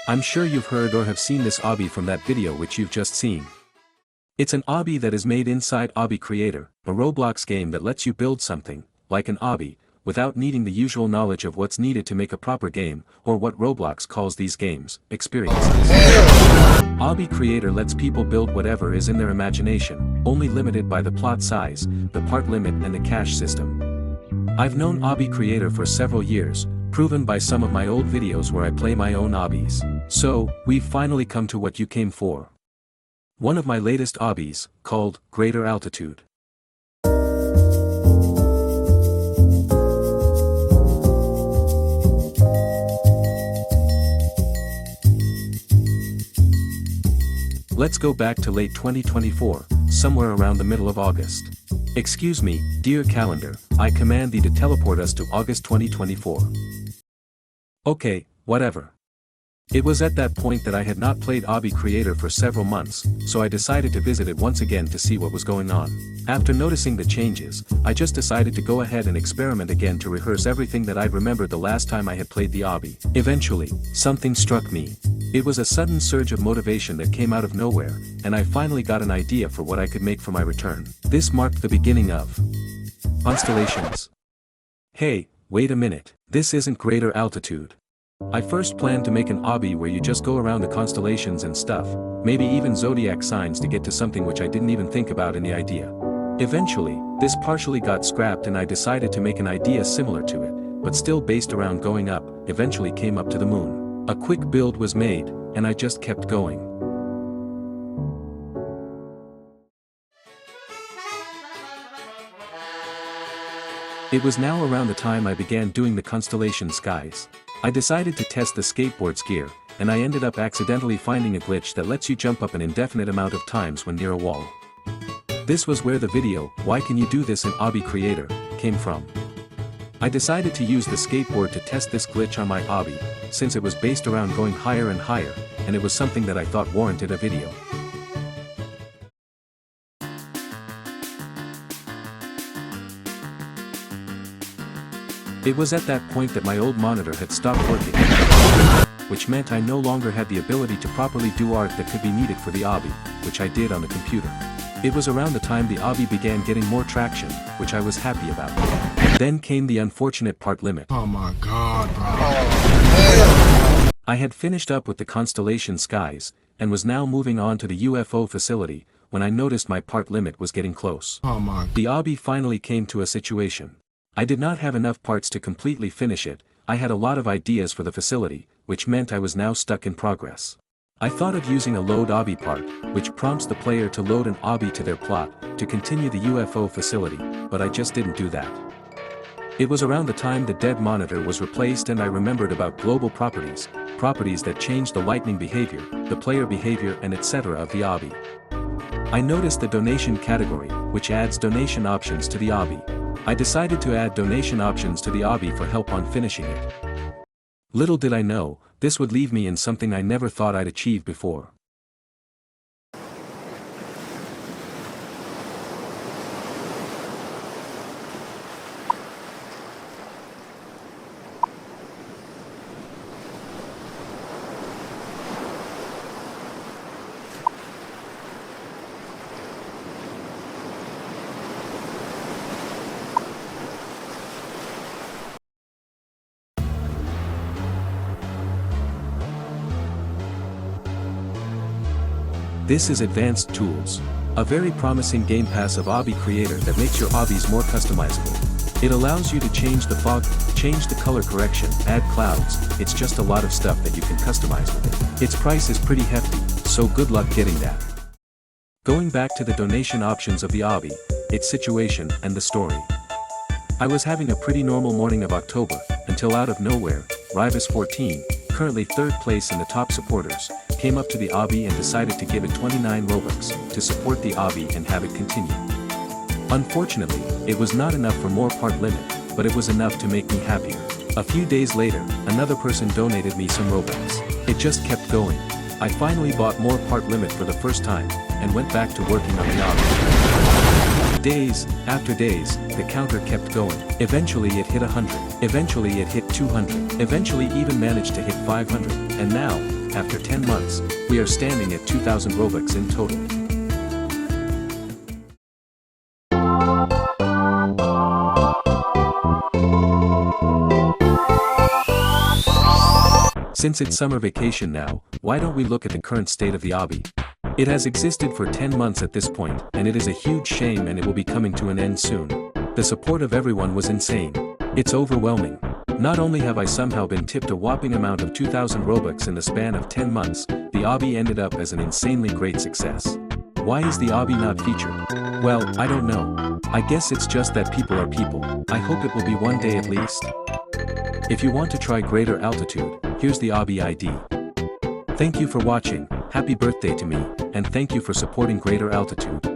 I'm sure you've heard or have seen this obby from that video which you've just seen. It's an obby that is made inside Obby Creator, a Roblox game that lets you build something, like an obby, without needing the usual knowledge of what's needed to make a proper game, or what Roblox calls these games, experiences. Obby Creator lets people build whatever is in their imagination, only limited by the plot size, the part limit and the cash system. I've known Obby Creator for several years, proven by some of my old videos where I play my own obbies. So, we've finally come to what you came for. One of my latest obbies, called Greater Altitude. Let's go back to late 2024, somewhere around the middle of August. Excuse me, dear calendar, I command thee to teleport us to August 2024. Okay, whatever. It was at that point that I had not played Obby Creator for several months, so I decided to visit it once again to see what was going on. After noticing the changes, I just decided to go ahead and experiment again to rehearse everything that I'd remembered the last time I had played the obby. Eventually, something struck me. It was a sudden surge of motivation that came out of nowhere, and I finally got an idea for what I could make for my return. This marked the beginning of constellations. Hey, wait a minute, this isn't Greater Altitude. I first planned to make an obby where you just go around the constellations and stuff, maybe even zodiac signs to get to something which I didn't even think about in the idea. Eventually, this partially got scrapped and I decided to make an idea similar to it, but still based around going up, eventually came up to the moon. A quick build was made, and I just kept going. It was now around the time I began doing the constellation skies. I decided to test the skateboard's gear, and I ended up accidentally finding a glitch that lets you jump up an indefinite amount of times when near a wall. This was where the video, "Why Can You Do This in Obby Creator?" came from. I decided to use the skateboard to test this glitch on my obby, since it was based around going higher and higher, and it was something that I thought warranted a video. It was at that point that my old monitor had stopped working, which meant I no longer had the ability to properly do art that could be needed for the obby, which I did on the computer. It was around the time the obby began getting more traction, which I was happy about. Then came the unfortunate part limit. Oh my god, bro. I had finished up with the constellation skies, and was now moving on to the UFO facility, when I noticed my part limit was getting close. The obby finally came to a situation. I did not have enough parts to completely finish it. I had a lot of ideas for the facility, which meant I was now stuck in progress. I thought of using a load obby part, which prompts the player to load an obby to their plot, to continue the UFO facility, but I just didn't do that. It was around the time the dead monitor was replaced and I remembered about global properties that change the lightning behavior, the player behavior and etc. of the obby. I noticed the donation category, which adds donation options to the obby. I decided to add donation options to the obby for help on finishing it. Little did I know, this would leave me in something I never thought I'd achieve before. This is Advanced Tools, a very promising game pass of Obby Creator that makes your obbies more customizable. It allows you to change the fog, change the color correction, add clouds. It's just a lot of stuff that you can customize with it. Its price is pretty hefty, so good luck getting that. Going back to the donation options of the obby, its situation and the story. I was having a pretty normal morning of October, until out of nowhere, Rivas14, currently 3rd place in the top supporters, came up to the obby and decided to give it 29 Robux, to support the obby and have it continue. Unfortunately, it was not enough for more part limit, but it was enough to make me happier. A few days later, another person donated me some Robux. It just kept going. I finally bought more part limit for the first time, and went back to working on the obby. Days, after days, the counter kept going. Eventually it hit 100. Eventually it hit 200. Eventually even managed to hit 500. And now, after 10 months, we are standing at 2,000 Robux in total. Since it's summer vacation now, why don't we look at the current state of the Obby? It has existed for 10 months at this point, and it is a huge shame and it will be coming to an end soon. The support of everyone was insane. It's overwhelming. Not only have I somehow been tipped a whopping amount of 2,000 Robux in the span of 10 months, the Obby ended up as an insanely great success. Why is the Obby not featured? Well, I don't know. I guess it's just that people are people. I hope it will be one day at least. If you want to try greater altitude, here's the Obby ID. Thank you for watching, happy birthday to me, and thank you for supporting greater altitude.